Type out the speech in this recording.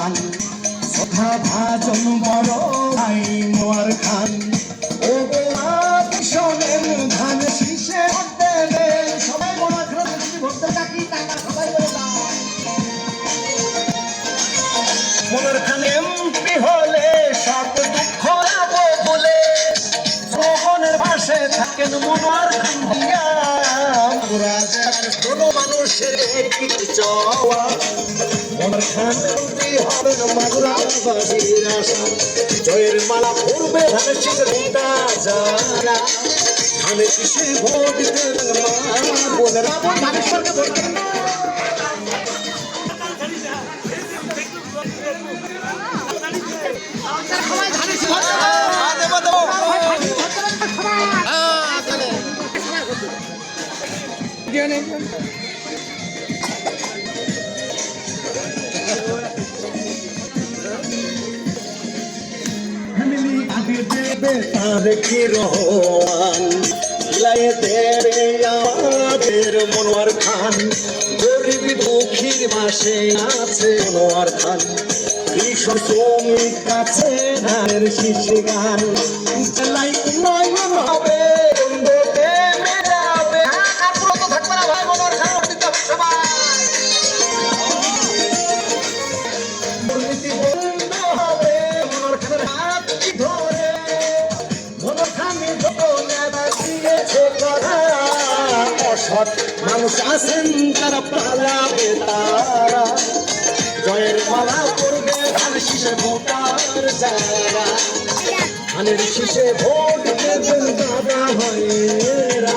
খান, শ্রদ্ধা ভাজন বড় ভাই মনোয়ার খান। ও শোনেন ধান শীষে ভোট দেবেন, সবাই মনোয়ার খান ভোটটা ডাকি টাকা সবাই বলে দাও। মনোয়ার খান এমপি হলে সব দুঃখ যাবো বলে, শ্রবণের পাশে থাকেন মনোয়ার খান ভাইয়া। কোন মানুষের একটি চাওয়া, মনোয়ার খান এমপি হবেন মাগুরাবাসীর আশা। জয়ের মালা পড়বে ধানের শীষে ভোটা যারা, ধানের শীষে ভোট দেবেন মা বোনেরা। ধানেশ্বরকে ভোট দেবেন না। আমাদের মনোয়ার খান, গরিব দুঃখীর পাশে আছে মনোয়ার খান। কৃষক শ্রমিক কাছে ধানের শীষে গান, উন্নয়ন হবে মানুষ আছেন তারা পালাবে তারা। জয়ের মালা করবে ধানের শীষে ভোটার যারা, ধানের শীষে ভোট দেবেন দাদা ভাইয়েরা।